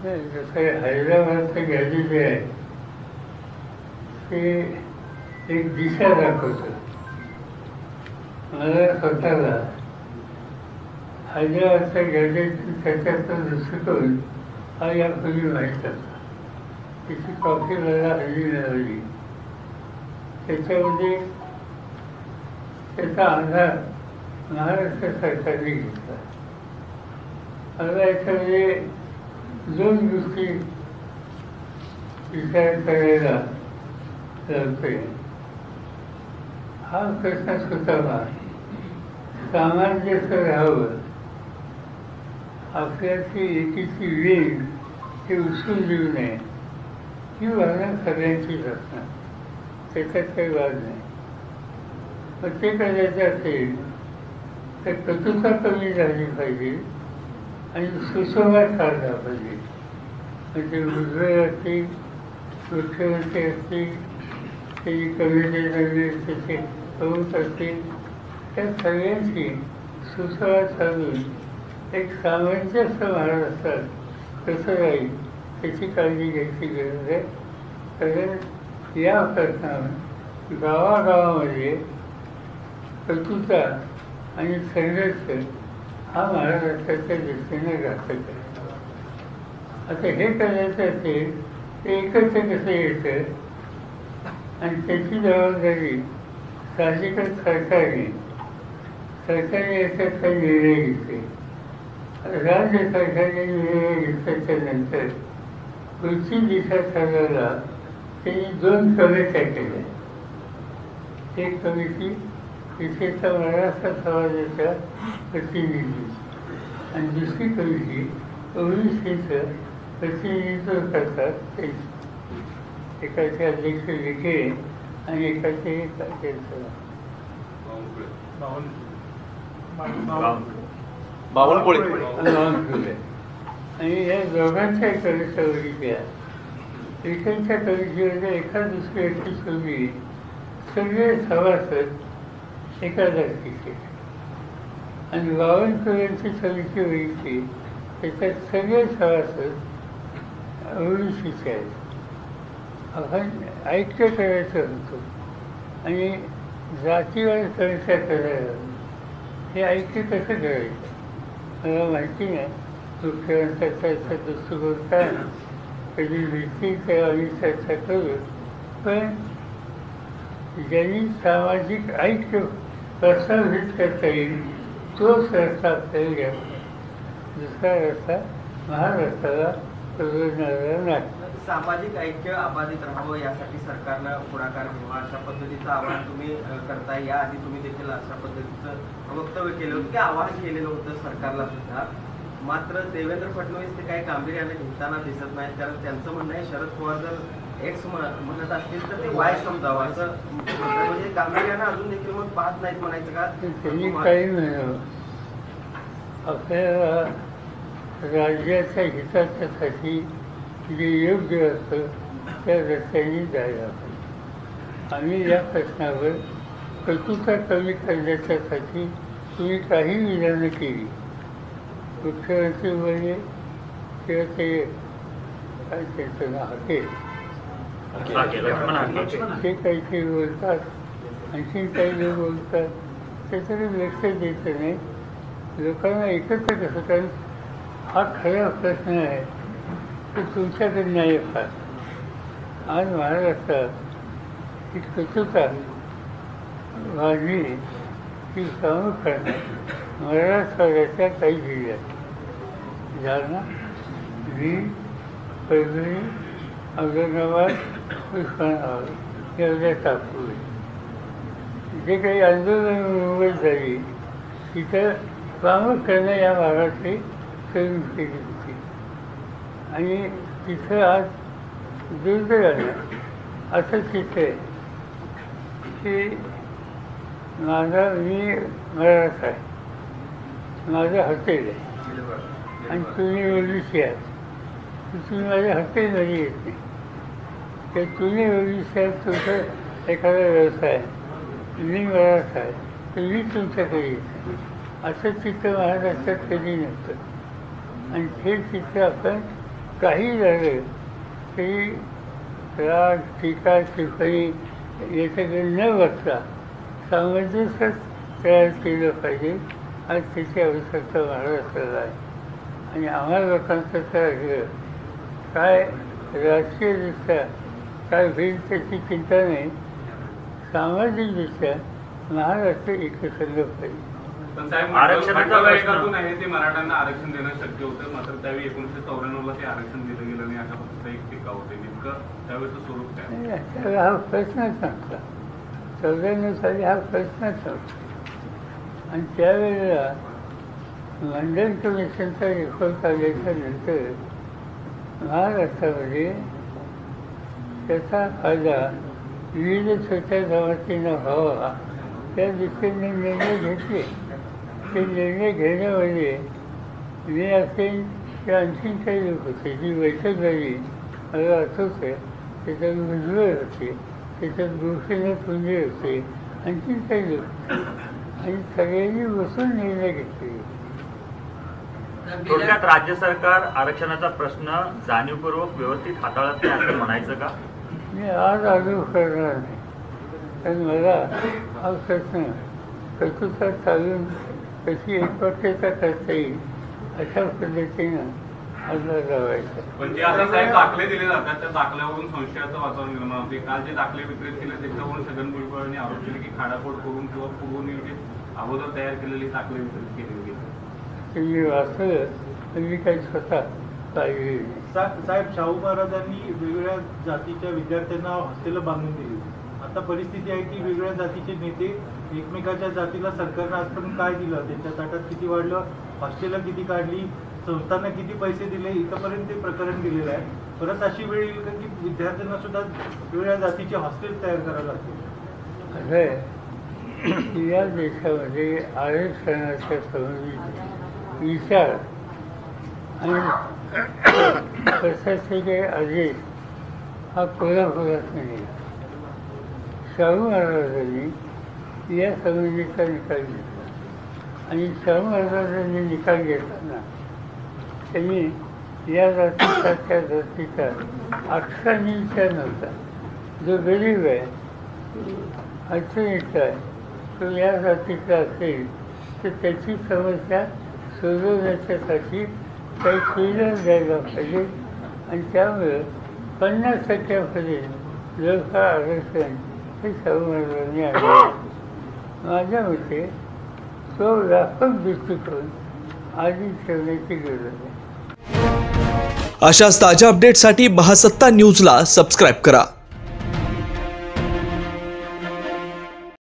जसं हैदराबादचं गॅजेट जे आहे ते एक दिशा दाखवतं. मला स्वतःला हैदराबादचं गॅजेट त्याच्यातला दृष्टिकोन हा यापूर्वी माहीत होता. तिची कॉपी मला हल्ली मिळाली. त्याच्यामध्ये त्याचा आधार महाराष्ट्र सरकारने घेतला. मला याच्यामध्ये दोन गोष्टी विचार करायला लागतोय. हा प्रश्न सुटावा, सामंजस्य राहावं, आपल्याची एकीची वेग हे उचलून देऊ नये ही भावना सगळ्यांचीच असणार, त्याच्यात काही वाद नाही. मग ते करायचं असेल तर कटुता कमी झाली पाहिजे आणि सुसंवाद साधला पाहिजे. म्हणजे उजवे असतील, मुख्यमंत्री असतील, त्याची कमिटी त्याचे प्रमुख असतील, त्या सगळ्यांशी सुसंवाद साधून एक सामंजस्य महाराष्ट्रात कसं राहील त्याची काळजी घ्यायची गरज आहे. कारण या प्रश्नावर गावागावामध्ये कटुता आणि संघर्ष हा महाराष्ट्राच्या दृष्टीने घातक आहे. आता हे करायचं असेल तर एकत्र कसं यायचं आणि त्याची जबाबदारी साहजिकच सरकारने याच्यात काही निर्णय घेतले. राज्य सरकारने निर्णय घेतल्याच्या नंतर पुढची दिशा ठरवायला त्यांनी दोन कमिट्या केल्या. एक कमिटी विशेषतः महाराष्ट्र समाजाच्या प्रतिनिधी आणि दुसरी कमिटी ओबीसीचं प्रतिनिधित्व करतात ते. एकाचे अध्यक्ष विखे आणि एकाचे बावनकुळे. आणि या दोघांच्या कमिटीच्या विखेंच्या कमिटीमध्ये एका दुसरी व्यक्ती सोडली सगळे सभासद एका जातीचे आणि बावनकुळ्यांची समिती बघितली त्याच्यात सगळे सभासद ओबीसीचे आहेत. आपण ऐक्य करायचं होतं आणि जातीवर चर्चा करायला हे ऐक्य कसं करायचं मला माहिती नाही. मुख्यमंत्र्याचा दृष्टिकोन काय कधी भेटली तर आम्ही चर्चा करू. पण ज्यांनी सामाजिक ऐक्य प्रस्थापित करता येईल तोच रस्ता आपल्याला घ्यावा. दुसरा रस्ता महाराष्ट्राला परवडणारा नाही. सामाजिक ऐक्य अबाधित राहावं यासाठी सरकारनं पुढाकार घ्यावा अशा पद्धतीचं आवाहन तुम्ही करताय. याआधी तुम्ही देखील अशा पद्धतीचं वक्तव्य केलं होतं की आवाहन केलेलं होतं सरकारला सुद्धा. मात्र देवेंद्र फडणवीस ते काही गांभीर्याने घेताना दिसत नाहीत. कारण त्यांचं म्हणणं आहे शरद पवार जर एक्स म्हणत असतील तर ते वाय समजावं असं. म्हणजे गांभीर्यानं अजून देखील मग पाहत नाहीत म्हणायचं का? त्यांनी काही म्हणावं. आपल्याला राज्याच्या हिताच्यासाठी जे योग्य असतं त्या रस्त्याने जायला पाहिजे. आम्ही या प्रश्नावर कटुता कमी करण्याच्यासाठी तुम्ही काही विधानं केली. मुख्यमंत्री म्हणजे किंवा ते काय त्याचं नाव ते काहीतरी बोलतात, आणखीन काही लोक बोलतात, त्याच्याकडे लक्ष द्यायचं नाही. लोकांना एकत्र कसं, कारण हा खरा प्रश्न आहे तो तुमच्याकडे नाही फार. आज महाराष्ट्रात ही कटुता वाढली ही प्रामुख्याने मराठवाड्याच्या काही जिल्ह्यात जालना, बीड, परभणी, औरंगाबाद, उस्मानाबाद एवढ्या टाकू जे काही आंदोलन मुंबईत झाली तिथं प्रामुख्याने या भागातली तरुण केली होती. आणि तिथं आज दुर्दैवानं असं चित्र आहे की मी मराठा आहे, माझं हॉटेल आहे आणि तुम्ही ओबीसी आहात, तुम्ही माझ्या हॉटेलमध्ये येत नाही. तर तुम्ही ओबीसी आहात, तुमचा एखादा व्यवसाय आहे, मी मराठा आहे तर मी तुमच्याकडे येत नाही. असं चित्र महाराष्ट्रात कधी नसतं. आणि हे चित्र आपण काही झालं तरी राग टीका टिप्पणी याच्याकडे न बघता सामंजस्यच तयार केलं पाहिजे आणि त्याची आवश्यकता महाराष्ट्राला आहे. आणि आम्हाला लोकांचं तर काय राजकीयदृष्ट्या काय होईल त्याची चिंता नाही, सामाजिकदृष्ट्या महाराष्ट्र एकसंध पाहिजे. पण साहेब, आरक्षणातून आहे ते मराठ्यांना आरक्षण देणं शक्य होतं, मात्र त्यावेळी 1994ला ते आरक्षण दिलं गेलं नाही, अशा पद्धतीचा एक टीका होते. नेमकं त्यावेळेचं स्वरूप काय? त्यावेळी हा प्रश्नच नव्हता. 94 साली हा प्रश्नच नव्हता. आणि त्यावेळेला लंडन कमिशनचा रिपोर्ट आल्याच्या नंतर महाराष्ट्रामध्ये त्याचा फायदा विविध छोट्या जमातींना व्हावा त्या दृष्टीने निर्णय घेतले. ते निर्णय घेण्यामध्ये मी असेल किंवा आणखीन काही लोक होते, जी बैठक झाली मला आठवतं. त्याच्यात भुजबळ होते, त्याच्यात गोपीनाथ मुंडे होते, आणखीन काही लोक, आणि सगळ्यांनी बसून निर्णय घेतले. थोडक्यात राज्य सरकार आरक्षणाचा प्रश्न जाणीवपूर्वक व्यवस्थित हाताळत नाही असं म्हणायचं का? मी आज आग्रह करणार नाही, कारण मला हा प्रश्न प्रकृतात चालून कशी एकवाक्यता करता येईल अशा पद्धतीनं आजला लावायचा. पण जे आता साहेब दाखले दिले जातात त्या दाखल्यावरून संशयाचं वातावरण निर्माण होते. काल जे दाखले विक्रेत केले त्याच्यावरून छगन भुजबळांनी आरोप केले की खाडाखोड करून किंवा पूर्वनियोजित अगोदर तयार केलेले दाखले विक्रेत केले गेले. ते मी वाचलं तर मी काही स्वतः पाहिजे नाही. साहेब, शाहू महाराजांनी वेगवेगळ्या जातीच्या विद्यार्थ्यांना हॉस्टेल बांधून दिली. आता परिस्थिती आहे की वेगवेगळ्या जातीचे नेते एकमेकाच्या जातीला सरकारनं आजपर्यंत काय दिलं, त्यांच्या ताटात किती वाढलं, हॉस्टेलला किती काढली, संस्थांना किती पैसे दिले, इथंपर्यंत ते प्रकरण दिलेलं आहे. परत अशी वेळ येईल का की विद्यार्थ्यांना सुद्धा वेगवेगळ्या जातीचे हॉस्टेल तयार करावं लागतील? असं आहे, या देशामध्ये आरक्षणाच्या संबंधित विचार आणि प्रशासकीय आदेश हा कोल्हापुरात नाही. शाहू महाराजांनी या संबंधीचा निकाल घेतला आणि शाहू महाराजांनी निकाल घेताना त्यांनी या जातीचा त्या जातीचा अक्षरांचा नव्हता. जो गरीब आहे, अडचणीचा आहे, तो या जातीचा असेल तर त्याची समस्या सोडवण्याच्यासाठी काही सुविधा द्यायला पाहिजे. आणि त्यामुळं 50% लोक आरक्षण हे शाहू महाराजांनी आणलं. माझ्या मते तो व्यापक दृष्टिकोन आधी ठेवण्याची गरज आहे. अशाच ताज्या अपडेटसाठी महासत्ता न्यूजला सबस्क्राईब करा.